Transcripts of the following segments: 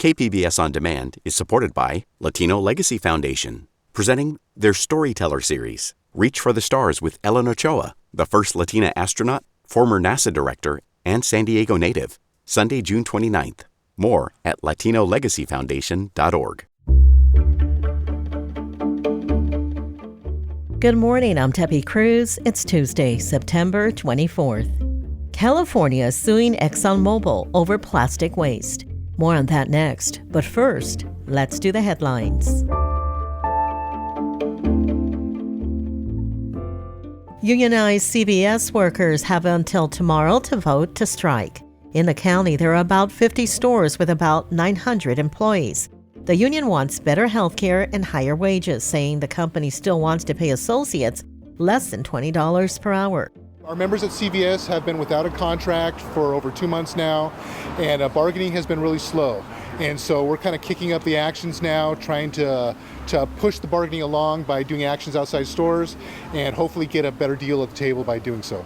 KPBS On Demand is supported by Latino Legacy Foundation, presenting their Storyteller series, Reach for the Stars with Ellen Ochoa, the first Latina astronaut, former NASA director, and San Diego native. Sunday, June 29th. More at latinolegacyfoundation.org. Good morning, I'm Tepi Cruz. It's Tuesday, September 24th. California is suing Exxon Mobil over plastic waste. More on that next. But first, let's do the headlines. Unionized CVS workers have until tomorrow to vote to strike. In the county, there are about 50 stores with about 900 employees. The union wants better health care and higher wages, saying the company still wants to pay associates less than $20 per hour. Our members at CVS have been without a contract for over 2 months now, and bargaining has been really slow. And so we're kind of kicking up the actions now, trying to push the bargaining along by doing actions outside stores and hopefully get a better deal at the table by doing so.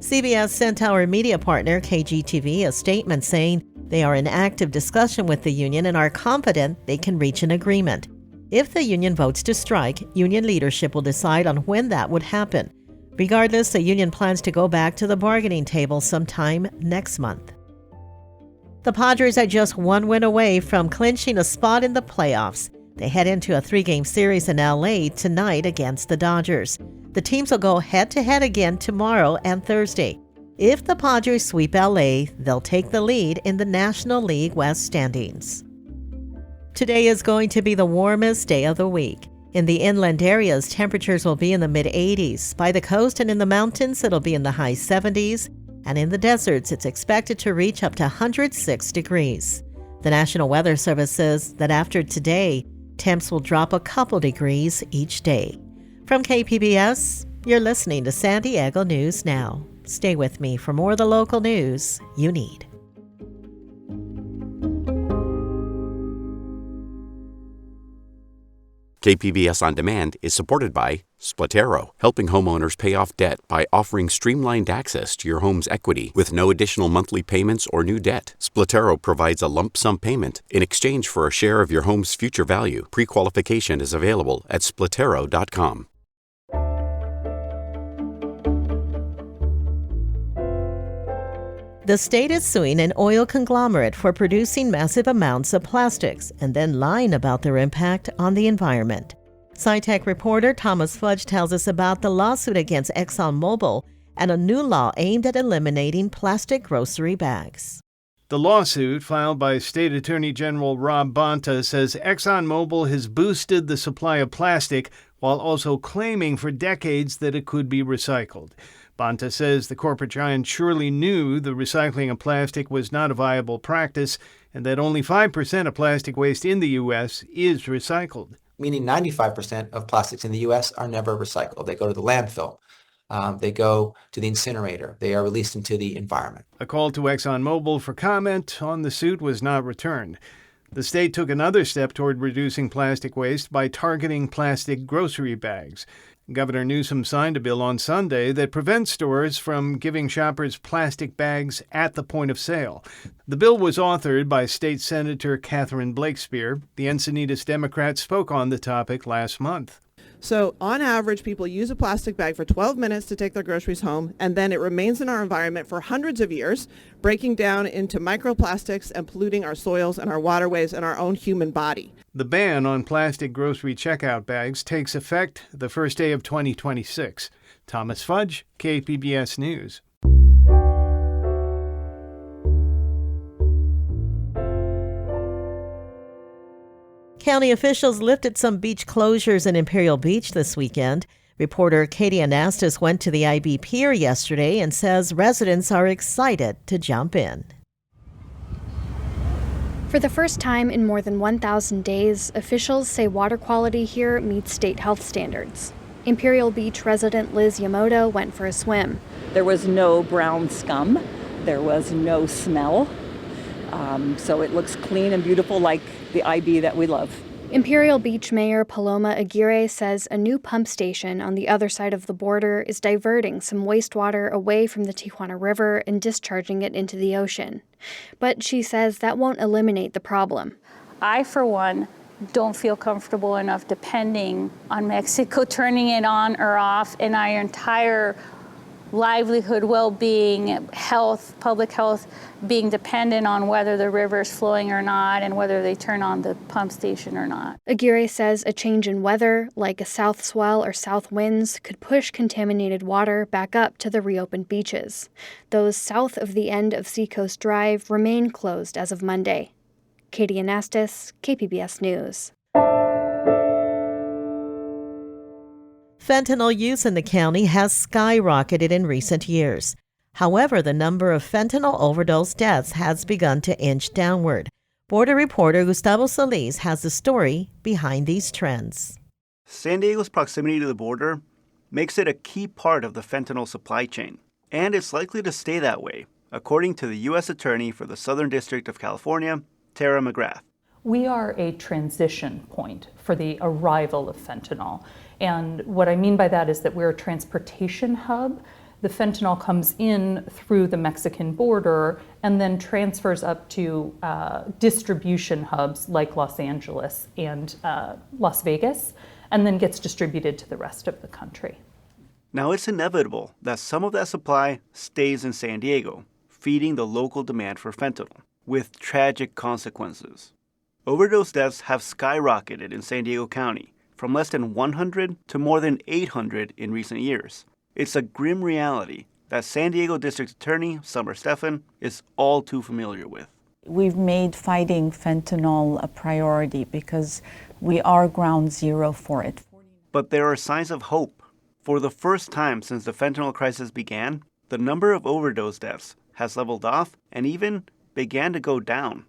CBS sent our media partner, KGTV, a statement saying they are in active discussion with the union and are confident they can reach an agreement. If the union votes to strike, union leadership will decide on when that would happen. Regardless, the union plans to go back to the bargaining table sometime next month. The Padres are just one win away from clinching a spot in the playoffs. They head into a 3-game series in LA tonight against the Dodgers. The teams will go head-to-head again tomorrow and Thursday. If the Padres sweep LA, they'll take the lead in the National League West standings. Today is going to be the warmest day of the week. In the inland areas, temperatures will be in the mid-80s. By the coast and in the mountains, it'll be in the high 70s. And in the deserts, it's expected to reach up to 106 degrees. The National Weather Service says that after today, temps will drop a couple degrees each day. From KPBS, you're listening to San Diego News Now. Stay with me for more of the local news you need. KPBS On Demand is supported by Splatero, helping homeowners pay off debt by offering streamlined access to your home's equity with no additional monthly payments or new debt. Splatero provides a lump sum payment in exchange for a share of your home's future value. Pre-qualification is available at splatero.com. The state is suing an oil conglomerate for producing massive amounts of plastics and then lying about their impact on the environment. SciTech reporter Thomas Fudge tells us about the lawsuit against Exxon Mobil and a new law aimed at eliminating plastic grocery bags. The lawsuit, filed by State Attorney General Rob Bonta, says Exxon Mobil has boosted the supply of plastic while also claiming for decades that it could be recycled. Bonta says the corporate giant surely knew the recycling of plastic was not a viable practice and that only 5% of plastic waste in the U.S. is recycled. Meaning 95% of plastics in the U.S. are never recycled. They go to the landfill. They go to the incinerator. They are released into the environment. A call to Exxon Mobil for comment on the suit was not returned. The state took another step toward reducing plastic waste by targeting plastic grocery bags. Governor Newsom signed a bill on Sunday that prevents stores from giving shoppers plastic bags at the point of sale. The bill was authored by State Senator Catherine Blakespear. The Encinitas Democrat spoke on the topic last month. So on average, people use a plastic bag for 12 minutes to take their groceries home, and then it remains in our environment for hundreds of years, breaking down into microplastics and polluting our soils and our waterways and our own human body. The ban on plastic grocery checkout bags takes effect the first day of 2026. Thomas Fudge, KPBS News. County officials lifted some beach closures in Imperial Beach this weekend. Reporter Katie Anastas went to the IB Pier yesterday and says residents are excited to jump in. For the first time in more than 1,000 days, officials say water quality here meets state health standards. Imperial Beach resident Liz Yamoto went for a swim. There was no brown scum. There was no smell. So it looks clean and beautiful like the IB that we love. Imperial Beach Mayor Paloma Aguirre says a new pump station on the other side of the border is diverting some wastewater away from the Tijuana River and discharging it into the ocean. But she says that won't eliminate the problem. I, for one, don't feel comfortable enough depending on Mexico turning it on or off, and our entire livelihood, well-being, health, public health being dependent on whether the river is flowing or not and whether they turn on the pump station or not. Aguirre says a change in weather, like a south swell or south winds, could push contaminated water back up to the reopened beaches. Those south of the end of Seacoast Drive remain closed as of Monday. Katie Anastas, KPBS News. Fentanyl use in the county has skyrocketed in recent years. However, the number of fentanyl overdose deaths has begun to inch downward. Border reporter Gustavo Solis has the story behind these trends. San Diego's proximity to the border makes it a key part of the fentanyl supply chain, and it's likely to stay that way, according to the U.S. Attorney for the Southern District of California, Tara McGrath. We are a transition point for the arrival of fentanyl. And what I mean by that is that we're a transportation hub. The fentanyl comes in through the Mexican border and then transfers up to distribution hubs like Los Angeles and Las Vegas, and then gets distributed to the rest of the country. Now, it's inevitable that some of that supply stays in San Diego, feeding the local demand for fentanyl, with tragic consequences. Overdose deaths have skyrocketed in San Diego County, from less than 100 to more than 800 in recent years. It's a grim reality that San Diego District Attorney Summer Stephan is all too familiar with. We've made fighting fentanyl a priority because we are ground zero for it. But there are signs of hope. For the first time since the fentanyl crisis began, the number of overdose deaths has leveled off and even began to go down.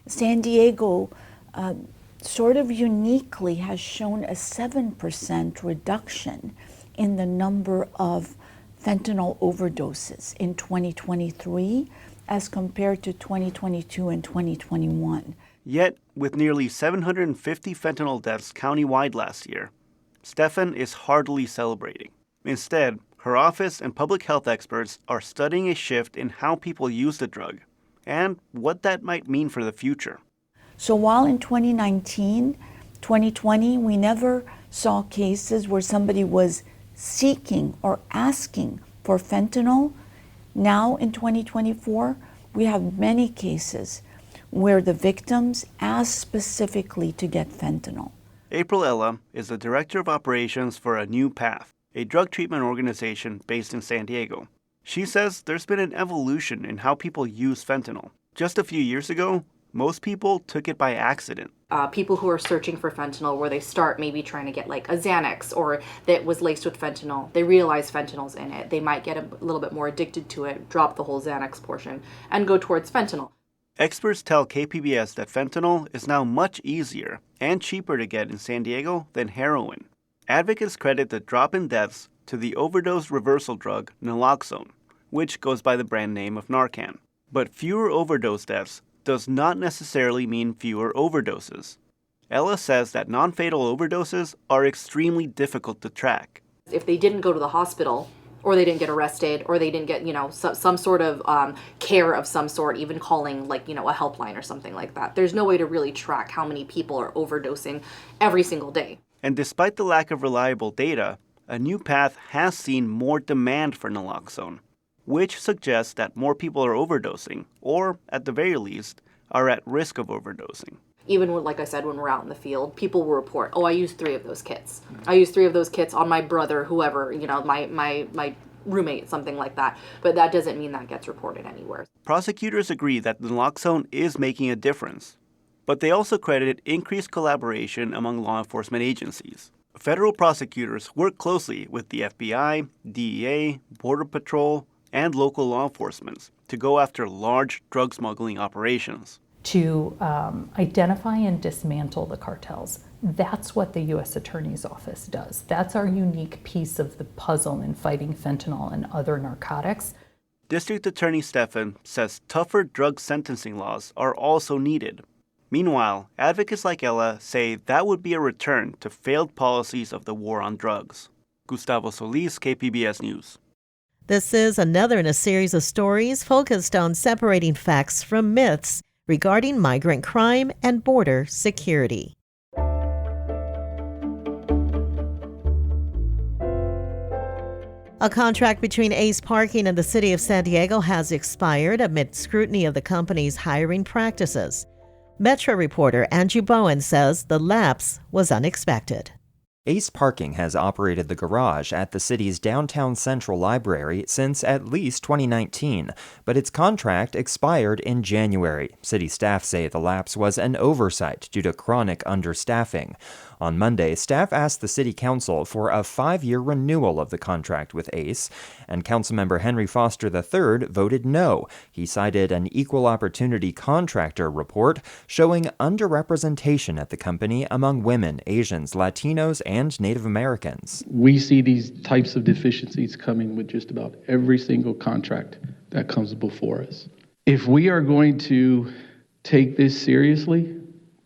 San Diego sort of uniquely has shown a 7% reduction in the number of fentanyl overdoses in 2023 as compared to 2022 and 2021. Yet, with nearly 750 fentanyl deaths countywide last year, Stephan is hardly celebrating. Instead, her office and public health experts are studying a shift in how people use the drug and what that might mean for the future. So while in 2019, 2020, we never saw cases where somebody was seeking or asking for fentanyl, now in 2024, we have many cases where the victims ask specifically to get fentanyl. April Ella is the director of operations for A New Path, a drug treatment organization based in San Diego. She says there's been an evolution in how people use fentanyl. Just a few years ago, most people took it by accident. People who are searching for fentanyl, where they start maybe trying to get like a Xanax or that was laced with fentanyl, they realize fentanyl's in it. They might get a little bit more addicted to it, drop the whole Xanax portion, and go towards fentanyl. Experts tell KPBS that fentanyl is now much easier and cheaper to get in San Diego than heroin. Advocates credit the drop in deaths to the overdose reversal drug naloxone, which goes by the brand name of Narcan. But fewer overdose deaths does not necessarily mean fewer overdoses. Ella says that non-fatal overdoses are extremely difficult to track. If they didn't go to the hospital, or they didn't get arrested, or they didn't get, some sort of care of some sort, even calling a helpline or something like that, there's no way to really track how many people are overdosing every single day. And despite the lack of reliable data, A New Path has seen more demand for naloxone, which suggests that more people are overdosing, or at the very least, are at risk of overdosing. Even when, like I said, when we're out in the field, people will report, I used 3 of those kits. I used 3 of those kits on my brother, whoever, my roommate, something like that. But that doesn't mean that gets reported anywhere. Prosecutors agree that naloxone is making a difference, but they also credit increased collaboration among law enforcement agencies. Federal prosecutors work closely with the FBI, DEA, Border Patrol, and local law enforcement to go after large drug smuggling operations. To identify and dismantle the cartels. That's what the U.S. Attorney's Office does. That's our unique piece of the puzzle in fighting fentanyl and other narcotics. District Attorney Stephan says tougher drug sentencing laws are also needed. Meanwhile, advocates like Ella say that would be a return to failed policies of the war on drugs. Gustavo Solis, KPBS News. This is another in a series of stories focused on separating facts from myths regarding migrant crime and border security. A contract between Ace Parking and the City of San Diego has expired amid scrutiny of the company's hiring practices. Metro reporter Andrew Bowen says the lapse was unexpected. Ace Parking has operated the garage at the city's downtown Central Library since at least 2019, but its contract expired in January. City staff say the lapse was an oversight due to chronic understaffing. On Monday, staff asked the city council for a 5-year renewal of the contract with Ace, and Councilmember Henry Foster III voted no. He cited an equal opportunity contractor report showing underrepresentation at the company among women, Asians, Latinos, and Native Americans. We see these types of deficiencies coming with just about every single contract that comes before us. If we are going to take this seriously,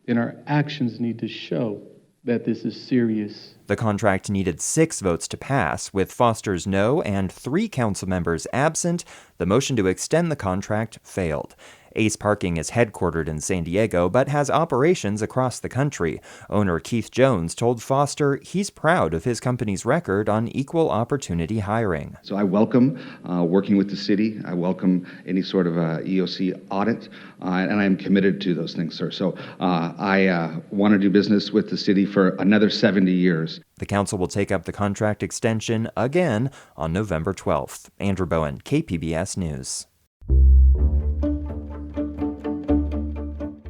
then our actions need to show that this is serious. The contract needed 6 votes to pass, with Foster's no and 3 council members absent. The motion to extend the contract failed. Ace Parking is headquartered in San Diego, but has operations across the country. Owner Keith Jones told Foster he's proud of his company's record on equal opportunity hiring. So I welcome working with the city. I welcome any sort of EOC audit, and I am committed to those things, sir. So I want to do business with the city for another 70 years. The council will take up the contract extension again on November 12th. Andrew Bowen, KPBS News.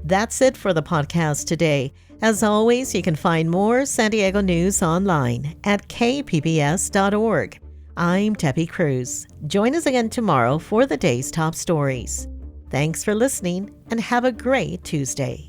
That's it for the podcast today. As always, you can find more San Diego news online at kpbs.org. I'm Debbie Cruz. Join us again tomorrow for the day's top stories. Thanks for listening and have a great Tuesday.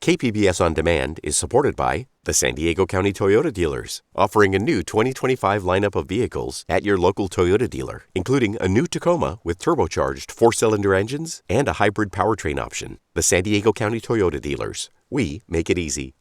KPBS On Demand is supported by the San Diego County Toyota dealers, offering a new 2025 lineup of vehicles at your local Toyota dealer, including a new Tacoma with turbocharged 4-cylinder engines and a hybrid powertrain option. The San Diego County Toyota dealers. We make it easy.